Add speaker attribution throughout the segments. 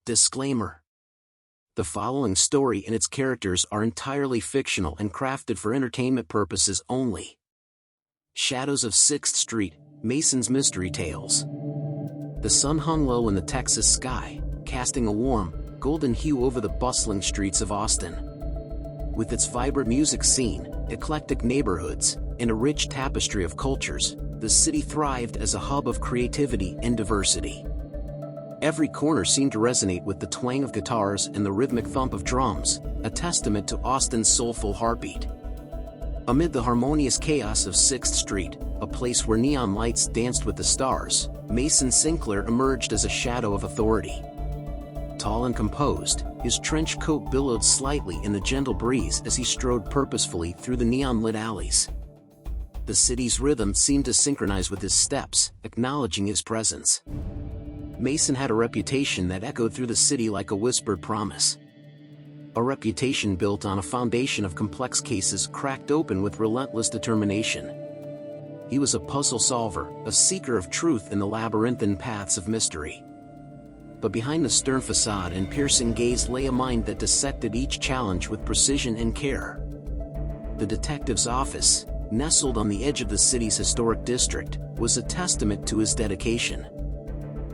Speaker 1: Disclaimer: the following story and its characters are entirely fictional and crafted for entertainment purposes only. Shadows of 6th Street, Mason's Mystery Tales. The sun hung low in the Texas sky, casting a warm, golden hue over the bustling streets of Austin. With its vibrant music scene, eclectic neighborhoods, and a rich tapestry of cultures, the city thrived as a hub of creativity and diversity. Every corner seemed to resonate with the twang of guitars and the rhythmic thump of drums, a testament to Austin's soulful heartbeat. Amid the harmonious chaos of 6th Street, a place where neon lights danced with the stars, Mason Sinclair emerged as a shadow of authority. Tall and composed, his trench coat billowed slightly in the gentle breeze as he strode purposefully through the neon-lit alleys. The city's rhythm seemed to synchronize with his steps, acknowledging his presence. Mason had a reputation that echoed through the city like a whispered promise. A reputation built on a foundation of complex cases cracked open with relentless determination. He was a puzzle solver, a seeker of truth in the labyrinthine paths of mystery. But behind the stern facade and piercing gaze lay a mind that dissected each challenge with precision and care. The detective's office, nestled on the edge of the city's historic district, was a testament to his dedication.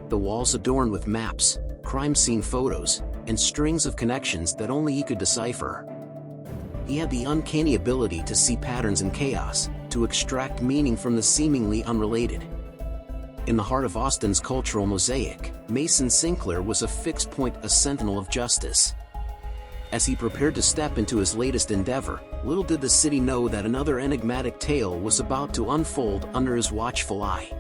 Speaker 1: The walls adorned with maps, crime scene photos, and strings of connections that only he could decipher. He had the uncanny ability to see patterns in chaos, to extract meaning from the seemingly unrelated. In the heart of Austin's cultural mosaic, Mason Sinclair was a fixed point, a sentinel of justice. As he prepared to step into his latest endeavor, little did the city know that another enigmatic tale was about to unfold under his watchful eye.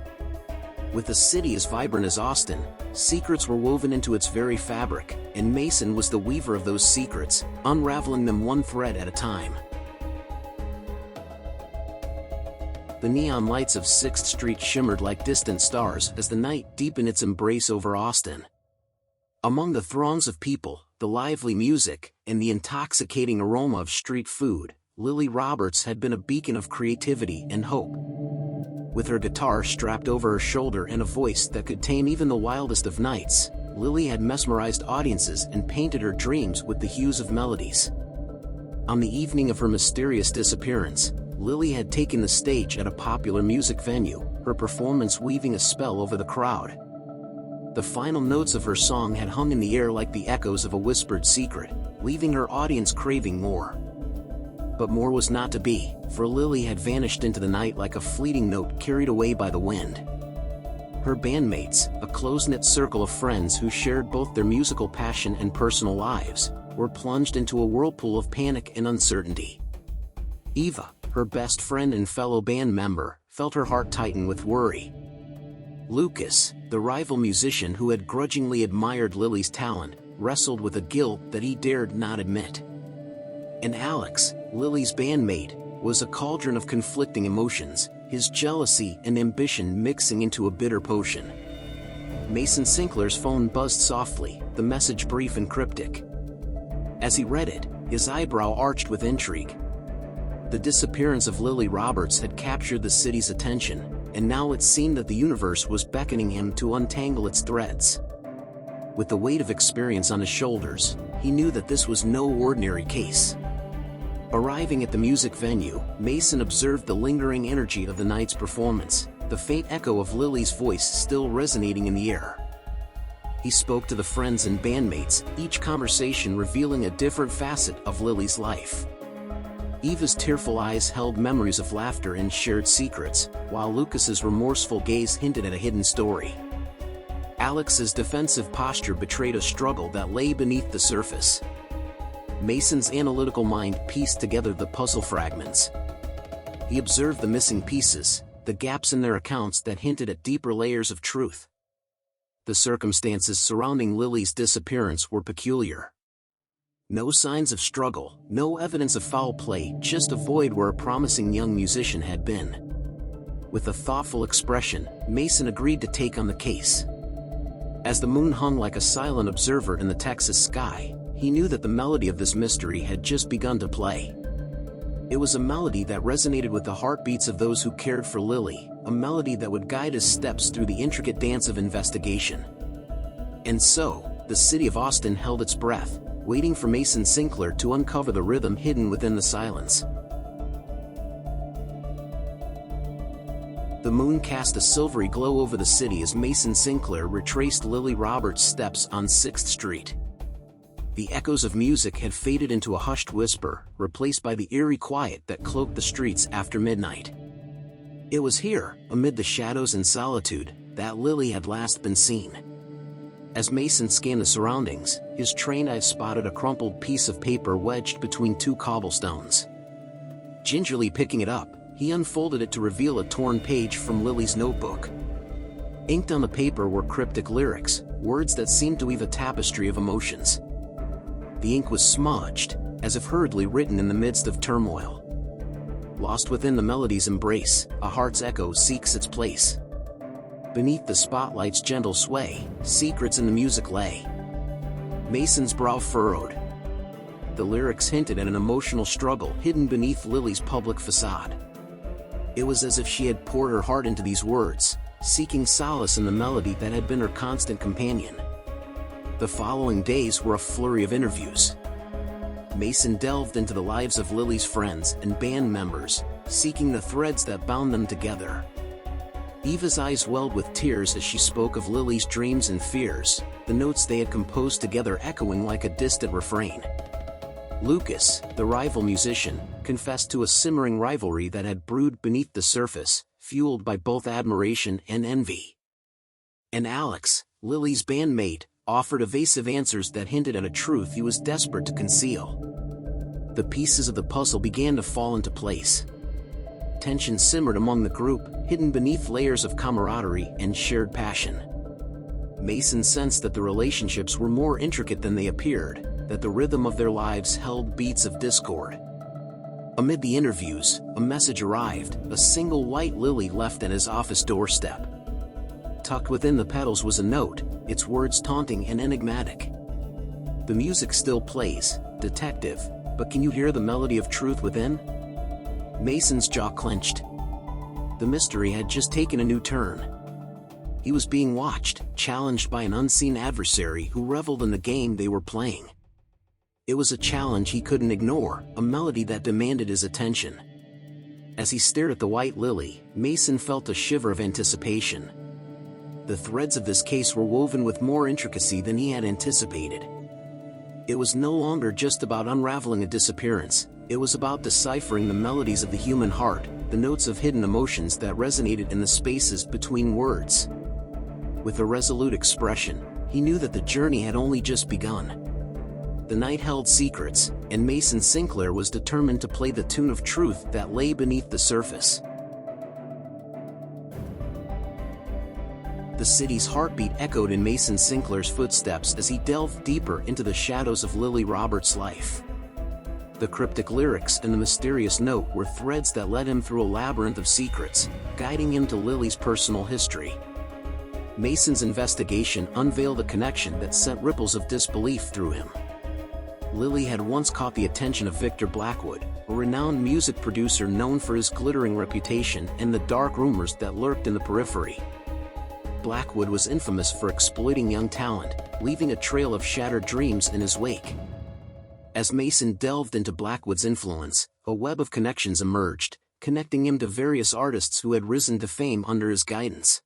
Speaker 1: With a city as vibrant as Austin, secrets were woven into its very fabric, and Mason was the weaver of those secrets, unraveling them one thread at a time. The neon lights of 6th Street shimmered like distant stars as the night deepened its embrace over Austin. Among the throngs of people, the lively music, and the intoxicating aroma of street food, Lily Roberts had been a beacon of creativity and hope. With her guitar strapped over her shoulder and a voice that could tame even the wildest of nights, Lily had mesmerized audiences and painted her dreams with the hues of melodies. On the evening of her mysterious disappearance, Lily had taken the stage at a popular music venue, her performance weaving a spell over the crowd. The final notes of her song had hung in the air like the echoes of a whispered secret, leaving her audience craving more. But more was not to be, for Lily had vanished into the night like a fleeting note carried away by the wind. Her bandmates, a close-knit circle of friends who shared both their musical passion and personal lives, were plunged into a whirlpool of panic and uncertainty. Eva, her best friend and fellow band member, felt her heart tighten with worry. Lucas, the rival musician who had grudgingly admired Lily's talent, wrestled with a guilt that he dared not admit. And Alex, Lily's bandmate, was a cauldron of conflicting emotions, his jealousy and ambition mixing into a bitter potion. Mason Sinclair's phone buzzed softly, the message brief and cryptic. As he read it, his eyebrow arched with intrigue. The disappearance of Lily Roberts had captured the city's attention, and now it seemed that the universe was beckoning him to untangle its threads. With the weight of experience on his shoulders, he knew that this was no ordinary case. Arriving at the music venue, Mason observed the lingering energy of the night's performance, the faint echo of Lily's voice still resonating in the air. He spoke to the friends and bandmates, each conversation revealing a different facet of Lily's life. Eva's tearful eyes held memories of laughter and shared secrets, while Lucas's remorseful gaze hinted at a hidden story. Alex's defensive posture betrayed a struggle that lay beneath the surface. Mason's analytical mind pieced together the puzzle fragments. He observed the missing pieces, the gaps in their accounts that hinted at deeper layers of truth. The circumstances surrounding Lily's disappearance were peculiar. No signs of struggle, no evidence of foul play, just a void where a promising young musician had been. With a thoughtful expression, Mason agreed to take on the case. As the moon hung like a silent observer in the Texas sky, he knew that the melody of this mystery had just begun to play. It was a melody that resonated with the heartbeats of those who cared for Lily, a melody that would guide his steps through the intricate dance of investigation. And so, the city of Austin held its breath, waiting for Mason Sinclair to uncover the rhythm hidden within the silence. The moon cast a silvery glow over the city as Mason Sinclair retraced Lily Roberts' steps on 6th Street. The echoes of music had faded into a hushed whisper, replaced by the eerie quiet that cloaked the streets after midnight. It was here, amid the shadows and solitude, that Lily had last been seen. As Mason scanned the surroundings, his trained eye spotted a crumpled piece of paper wedged between 2 cobblestones. Gingerly picking it up, he unfolded it to reveal a torn page from Lily's notebook. Inked on the paper were cryptic lyrics, words that seemed to weave a tapestry of emotions. The ink was smudged, as if hurriedly written in the midst of turmoil. Lost within the melody's embrace, a heart's echo seeks its place. Beneath the spotlight's gentle sway, secrets in the music lay. Mason's brow furrowed. The lyrics hinted at an emotional struggle hidden beneath Lily's public facade. It was as if she had poured her heart into these words, seeking solace in the melody that had been her constant companion. The following days were a flurry of interviews. Mason delved into the lives of Lily's friends and band members, seeking the threads that bound them together. Eva's eyes welled with tears as she spoke of Lily's dreams and fears, the notes they had composed together echoing like a distant refrain. Lucas, the rival musician, confessed to a simmering rivalry that had brewed beneath the surface, fueled by both admiration and envy. And Alex, Lily's bandmate, offered evasive answers that hinted at a truth he was desperate to conceal. The pieces of the puzzle began to fall into place. Tension simmered among the group, hidden beneath layers of camaraderie and shared passion. Mason sensed that the relationships were more intricate than they appeared, that the rhythm of their lives held beats of discord. Amid the interviews, a message arrived, a single white lily left at his office doorstep. Tucked within the petals was a note, its words taunting and enigmatic. The music still plays, detective, but can you hear the melody of truth within? Mason's jaw clenched. The mystery had just taken a new turn. He was being watched, challenged by an unseen adversary who reveled in the game they were playing. It was a challenge he couldn't ignore, a melody that demanded his attention. As he stared at the white lily, Mason felt a shiver of anticipation. The threads of this case were woven with more intricacy than he had anticipated. It was no longer just about unraveling a disappearance, it was about deciphering the melodies of the human heart, the notes of hidden emotions that resonated in the spaces between words. With a resolute expression, he knew that the journey had only just begun. The night held secrets, and Mason Sinclair was determined to play the tune of truth that lay beneath the surface. The city's heartbeat echoed in Mason Sinclair's footsteps as he delved deeper into the shadows of Lily Roberts' life. The cryptic lyrics and the mysterious note were threads that led him through a labyrinth of secrets, guiding him to Lily's personal history. Mason's investigation unveiled a connection that sent ripples of disbelief through him. Lily had once caught the attention of Victor Blackwood, a renowned music producer known for his glittering reputation and the dark rumors that lurked in the periphery. Blackwood was infamous for exploiting young talent, leaving a trail of shattered dreams in his wake. As Mason delved into Blackwood's influence, a web of connections emerged, connecting him to various artists who had risen to fame under his guidance.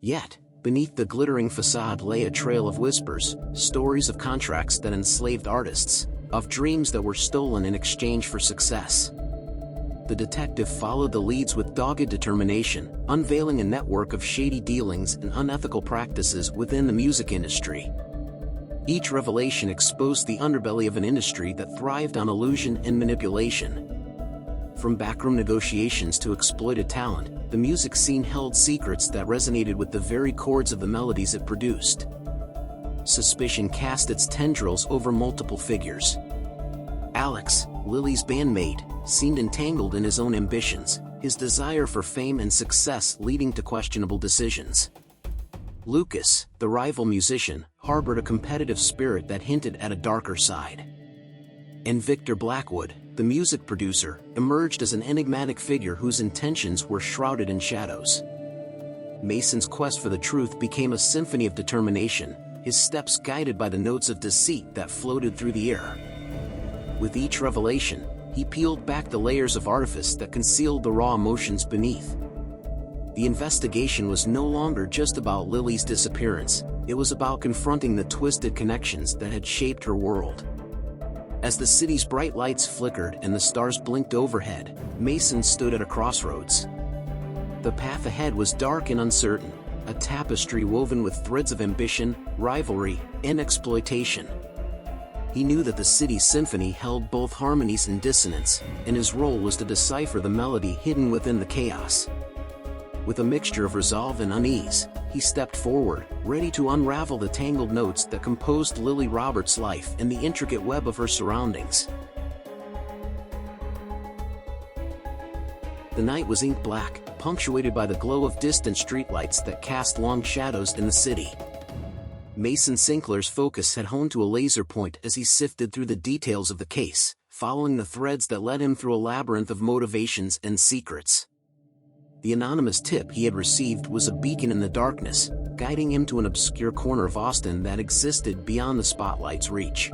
Speaker 1: Yet, beneath the glittering facade lay a trail of whispers, stories of contracts that enslaved artists, of dreams that were stolen in exchange for success. The detective followed the leads with dogged determination, unveiling a network of shady dealings and unethical practices within the music industry. Each revelation exposed the underbelly of an industry that thrived on illusion and manipulation. From backroom negotiations to exploited talent, the music scene held secrets that resonated with the very chords of the melodies it produced. Suspicion cast its tendrils over multiple figures. Alex, Lily's bandmate, seemed entangled in his own ambitions, his desire for fame and success leading to questionable decisions. Lucas, the rival musician, harbored a competitive spirit that hinted at a darker side. And Victor Blackwood, the music producer, emerged as an enigmatic figure whose intentions were shrouded in shadows. Mason's quest for the truth became a symphony of determination, his steps guided by the notes of deceit that floated through the air. With each revelation, he peeled back the layers of artifice that concealed the raw emotions beneath. The investigation was no longer just about Lily's disappearance, it was about confronting the twisted connections that had shaped her world. As the city's bright lights flickered and the stars blinked overhead, Mason stood at a crossroads. The path ahead was dark and uncertain, a tapestry woven with threads of ambition, rivalry, and exploitation. He knew that the city's symphony held both harmonies and dissonance, and his role was to decipher the melody hidden within the chaos. With a mixture of resolve and unease, he stepped forward, ready to unravel the tangled notes that composed Lily Roberts' life and the intricate web of her surroundings. The night was ink black, punctuated by the glow of distant streetlights that cast long shadows in the city. Mason Sinclair's focus had honed to a laser point as he sifted through the details of the case, following the threads that led him through a labyrinth of motivations and secrets. The anonymous tip he had received was a beacon in the darkness, guiding him to an obscure corner of Austin that existed beyond the spotlight's reach.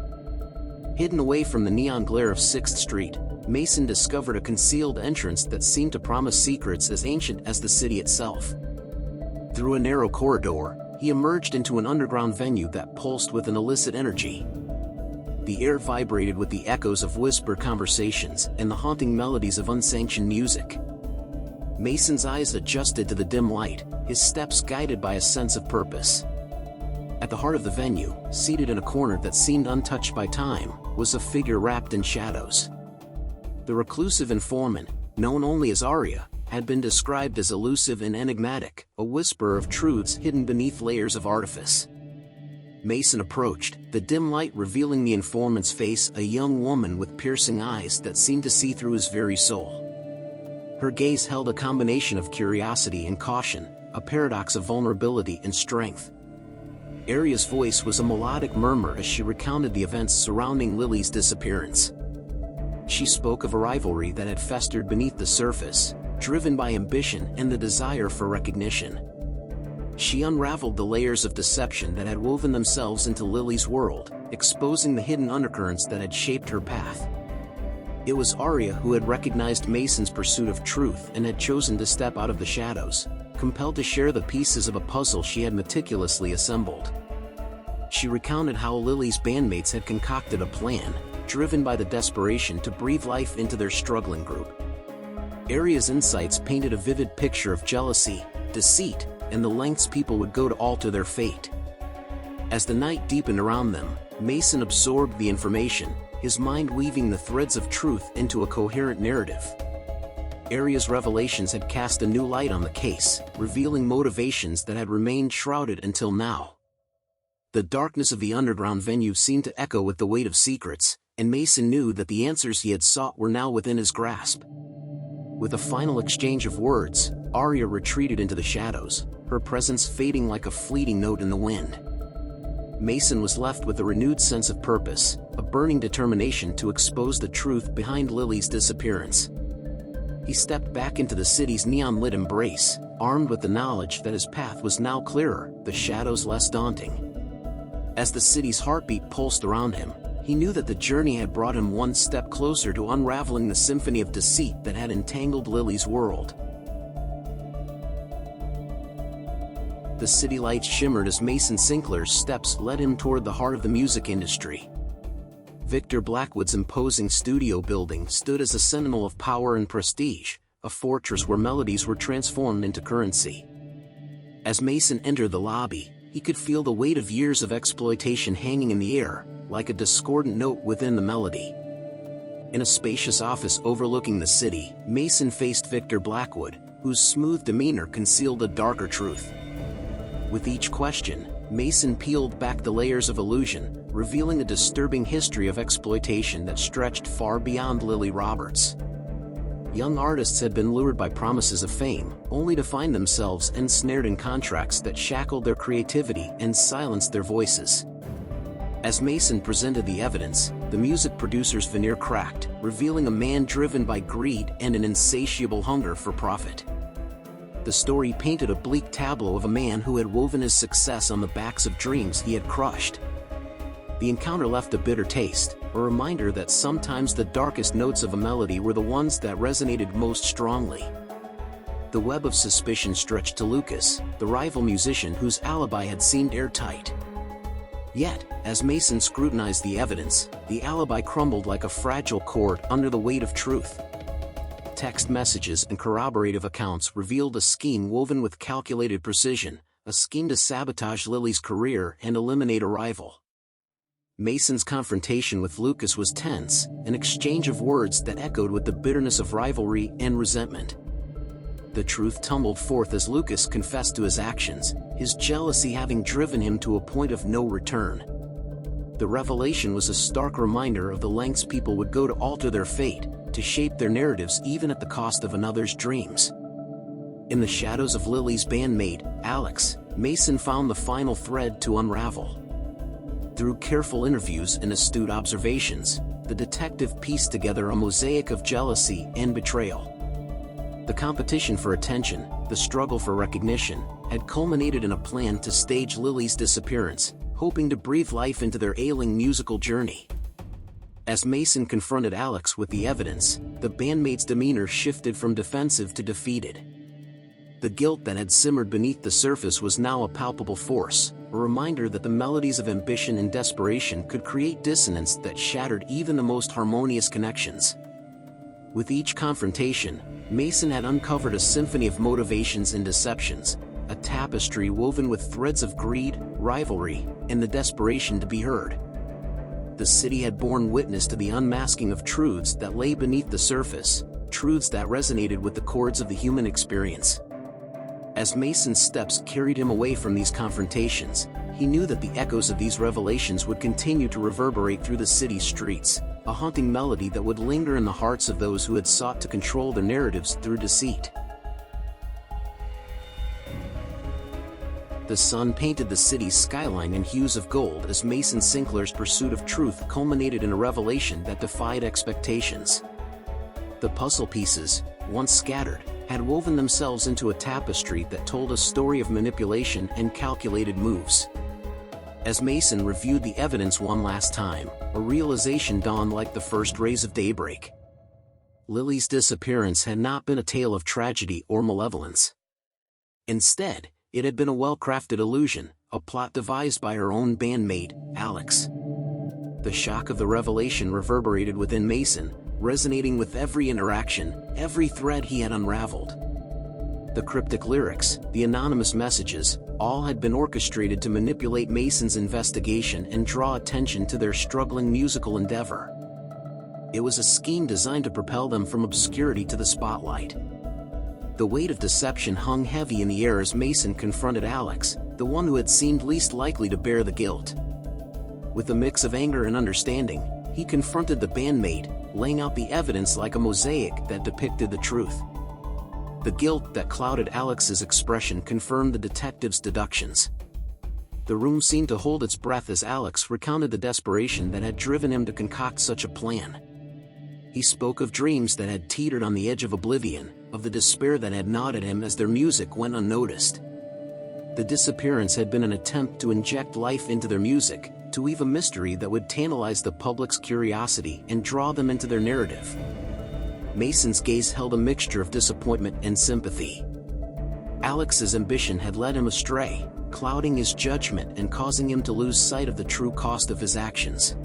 Speaker 1: Hidden away from the neon glare of 6th Street, Mason discovered a concealed entrance that seemed to promise secrets as ancient as the city itself. Through a narrow corridor, he emerged into an underground venue that pulsed with an illicit energy. The air vibrated with the echoes of whispered conversations and the haunting melodies of unsanctioned music. Mason's eyes adjusted to the dim light, his steps guided by a sense of purpose. At the heart of the venue, seated in a corner that seemed untouched by time, was a figure wrapped in shadows. The reclusive informant, known only as Arya, had been described as elusive and enigmatic, a whisperer of truths hidden beneath layers of artifice. Mason approached, the dim light revealing the informant's face, a young woman with piercing eyes that seemed to see through his very soul. Her gaze held a combination of curiosity and caution, a paradox of vulnerability and strength. Arya's voice was a melodic murmur as she recounted the events surrounding Lily's disappearance. She spoke of a rivalry that had festered beneath the surface, driven by ambition and the desire for recognition. She unraveled the layers of deception that had woven themselves into Lily's world, exposing the hidden undercurrents that had shaped her path. It was Arya who had recognized Mason's pursuit of truth and had chosen to step out of the shadows, compelled to share the pieces of a puzzle she had meticulously assembled. She recounted how Lily's bandmates had concocted a plan, driven by the desperation to breathe life into their struggling group. Arya's insights painted a vivid picture of jealousy, deceit, and the lengths people would go to alter their fate. As the night deepened around them, Mason absorbed the information, his mind weaving the threads of truth into a coherent narrative. Arya's revelations had cast a new light on the case, revealing motivations that had remained shrouded until now. The darkness of the underground venue seemed to echo with the weight of secrets, and Mason knew that the answers he had sought were now within his grasp. With a final exchange of words, Arya retreated into the shadows, her presence fading like a fleeting note in the wind. Mason was left with a renewed sense of purpose, a burning determination to expose the truth behind Lily's disappearance. He stepped back into the city's neon-lit embrace, armed with the knowledge that his path was now clearer, the shadows less daunting. As the city's heartbeat pulsed around him, he knew that the journey had brought him one step closer to unraveling the symphony of deceit that had entangled Lily's world. The city lights shimmered as Mason Sinclair's steps led him toward the heart of the music industry. Victor Blackwood's imposing studio building stood as a sentinel of power and prestige, a fortress where melodies were transformed into currency. As Mason entered the lobby, he could feel the weight of years of exploitation hanging in the air, like a discordant note within the melody. In a spacious office overlooking the city, Mason faced Victor Blackwood, whose smooth demeanor concealed a darker truth. With each question, Mason peeled back the layers of illusion, revealing a disturbing history of exploitation that stretched far beyond Lily Roberts. Young artists had been lured by promises of fame, only to find themselves ensnared in contracts that shackled their creativity and silenced their voices. As Mason presented the evidence, the music producer's veneer cracked, revealing a man driven by greed and an insatiable hunger for profit. The story painted a bleak tableau of a man who had woven his success on the backs of dreams he had crushed. The encounter left a bitter taste, a reminder that sometimes the darkest notes of a melody were the ones that resonated most strongly. The web of suspicion stretched to Lucas, the rival musician whose alibi had seemed airtight. Yet, as Mason scrutinized the evidence, the alibi crumbled like a fragile cord under the weight of truth. Text messages and corroborative accounts revealed a scheme woven with calculated precision, a scheme to sabotage Lily's career and eliminate a rival. Mason's confrontation with Lucas was tense, an exchange of words that echoed with the bitterness of rivalry and resentment. The truth tumbled forth as Lucas confessed to his actions, his jealousy having driven him to a point of no return. The revelation was a stark reminder of the lengths people would go to alter their fate, to shape their narratives even at the cost of another's dreams. In the shadows of Lily's bandmate, Alex, Mason found the final thread to unravel. Through careful interviews and astute observations, the detective pieced together a mosaic of jealousy and betrayal. The competition for attention, the struggle for recognition, had culminated in a plan to stage Lily's disappearance, hoping to breathe life into their ailing musical journey. As Mason confronted Alex with the evidence, the bandmate's demeanor shifted from defensive to defeated. The guilt that had simmered beneath the surface was now a palpable force, a reminder that the melodies of ambition and desperation could create dissonance that shattered even the most harmonious connections. With each confrontation, Mason had uncovered a symphony of motivations and deceptions, a tapestry woven with threads of greed, rivalry, and the desperation to be heard. The city had borne witness to the unmasking of truths that lay beneath the surface, truths that resonated with the chords of the human experience. As Mason's steps carried him away from these confrontations, he knew that the echoes of these revelations would continue to reverberate through the city's streets, a haunting melody that would linger in the hearts of those who had sought to control their narratives through deceit. The sun painted the city's skyline in hues of gold as Mason Sinclair's pursuit of truth culminated in a revelation that defied expectations. The puzzle pieces, once scattered, had woven themselves into a tapestry that told a story of manipulation and calculated moves. As Mason reviewed the evidence one last time, a realization dawned like the first rays of daybreak. Lily's disappearance had not been a tale of tragedy or malevolence. Instead, it had been a well-crafted illusion, a plot devised by her own bandmate, Alex. The shock of the revelation reverberated within Mason, resonating with every interaction, every thread he had unraveled. The cryptic lyrics, the anonymous messages, all had been orchestrated to manipulate Mason's investigation and draw attention to their struggling musical endeavor. It was a scheme designed to propel them from obscurity to the spotlight. The weight of deception hung heavy in the air as Mason confronted Alex, the one who had seemed least likely to bear the guilt. With a mix of anger and understanding, he confronted the bandmate, laying out the evidence like a mosaic that depicted the truth. The guilt that clouded Alex's expression confirmed the detective's deductions. The room seemed to hold its breath as Alex recounted the desperation that had driven him to concoct such a plan. He spoke of dreams that had teetered on the edge of oblivion, of the despair that had gnawed at him as their music went unnoticed. The disappearance had been an attempt to inject life into their music, to weave a mystery that would tantalize the public's curiosity and draw them into their narrative. Mason's gaze held a mixture of disappointment and sympathy. Alex's ambition had led him astray, clouding his judgment and causing him to lose sight of the true cost of his actions.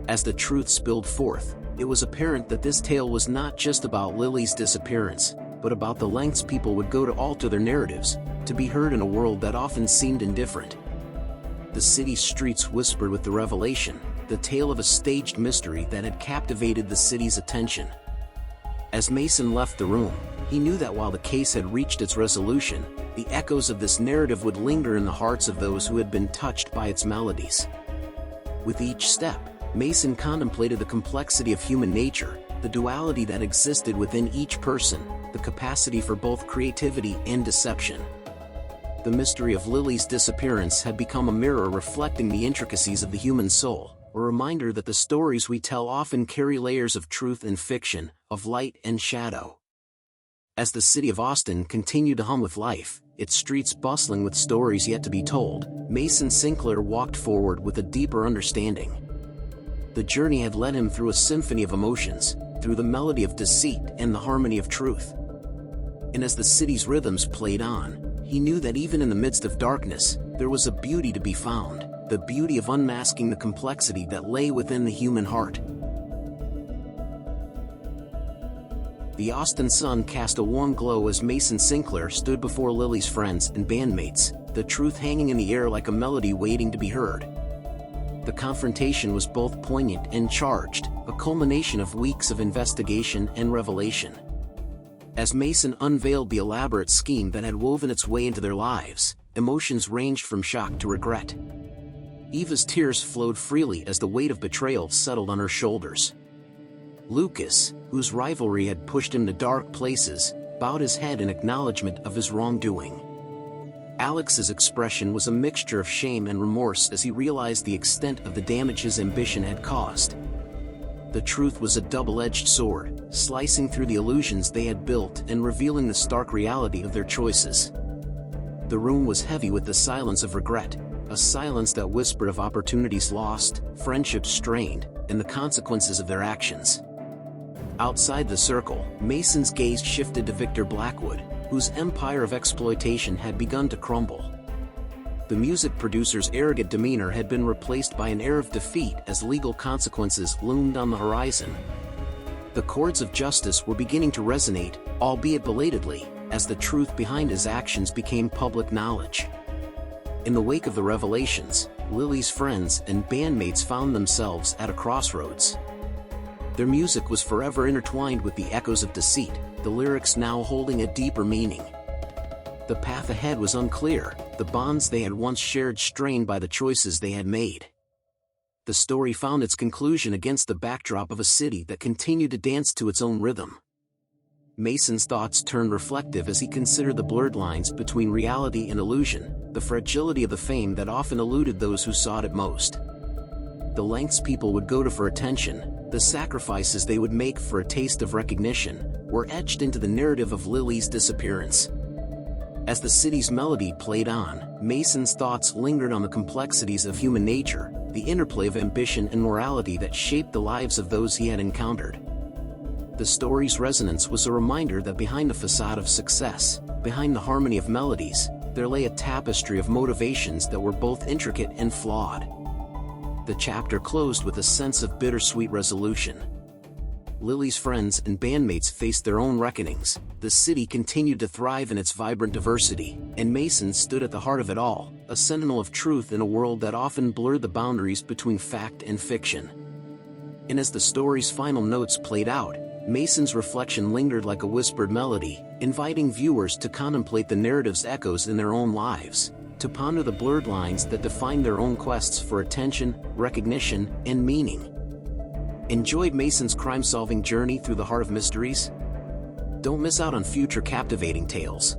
Speaker 1: As the truth spilled forth, it was apparent that this tale was not just about Lily's disappearance, but about the lengths people would go to alter their narratives, to be heard in a world that often seemed indifferent. The city's streets whispered with the revelation, the tale of a staged mystery that had captivated the city's attention. As Mason left the room, he knew that while the case had reached its resolution, the echoes of this narrative would linger in the hearts of those who had been touched by its melodies. With each step, Mason contemplated the complexity of human nature, the duality that existed within each person, the capacity for both creativity and deception. The mystery of Lily's disappearance had become a mirror reflecting the intricacies of the human soul, a reminder that the stories we tell often carry layers of truth and fiction, of light and shadow. As the city of Austin continued to hum with life, its streets bustling with stories yet to be told, Mason Sinclair walked forward with a deeper understanding. The journey had led him through a symphony of emotions, through the melody of deceit and the harmony of truth. And as the city's rhythms played on, he knew that even in the midst of darkness, there was a beauty to be found, the beauty of unmasking the complexity that lay within the human heart. The Austin sun cast a warm glow as Mason Sinclair stood before Lily's friends and bandmates, the truth hanging in the air like a melody waiting to be heard. The confrontation was both poignant and charged, a culmination of weeks of investigation and revelation. As Mason unveiled the elaborate scheme that had woven its way into their lives, emotions ranged from shock to regret. Eva's tears flowed freely as the weight of betrayal settled on her shoulders. Lucas, whose rivalry had pushed him to dark places, bowed his head in acknowledgement of his wrongdoing. Alex's expression was a mixture of shame and remorse as he realized the extent of the damage his ambition had caused. The truth was a double-edged sword, slicing through the illusions they had built and revealing the stark reality of their choices. The room was heavy with the silence of regret, a silence that whispered of opportunities lost, friendships strained, and the consequences of their actions. Outside the circle, Mason's gaze shifted to Victor Blackwood, whose empire of exploitation had begun to crumble. The music producer's arrogant demeanor had been replaced by an air of defeat as legal consequences loomed on the horizon. The chords of justice were beginning to resonate, albeit belatedly, as the truth behind his actions became public knowledge. In the wake of the revelations, Lily's friends and bandmates found themselves at a crossroads. Their music was forever intertwined with the echoes of deceit, the lyrics now holding a deeper meaning. The path ahead was unclear, the bonds they had once shared strained by the choices they had made. The story found its conclusion against the backdrop of a city that continued to dance to its own rhythm. Mason's thoughts turned reflective as he considered the blurred lines between reality and illusion, the fragility of the fame that often eluded those who sought it most. The lengths people would go to for attention, the sacrifices they would make for a taste of recognition, were etched into the narrative of Lily's disappearance. As the city's melody played on, Mason's thoughts lingered on the complexities of human nature, the interplay of ambition and morality that shaped the lives of those he had encountered. The story's resonance was a reminder that behind the facade of success, behind the harmony of melodies, there lay a tapestry of motivations that were both intricate and flawed. The chapter closed with a sense of bittersweet resolution. Lily's friends and bandmates faced their own reckonings, the city continued to thrive in its vibrant diversity, and Mason stood at the heart of it all, a sentinel of truth in a world that often blurred the boundaries between fact and fiction. And as the story's final notes played out, Mason's reflection lingered like a whispered melody, inviting viewers to contemplate the narrative's echoes in their own lives, to ponder the blurred lines that define their own quests for attention, recognition, and meaning. Enjoyed Mason's crime-solving journey through the heart of mysteries? Don't miss out on future captivating tales.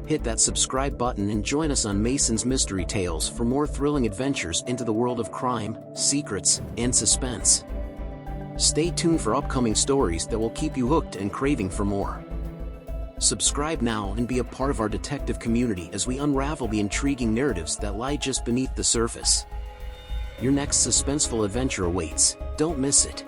Speaker 1: Hit that subscribe button and join us on Mason's Mystery Tales for more thrilling adventures into the world of crime, secrets, and suspense. Stay tuned for upcoming stories that will keep you hooked and craving for more. Subscribe now and be a part of our detective community as we unravel the intriguing narratives that lie just beneath the surface. Your next suspenseful adventure awaits. Don't miss it.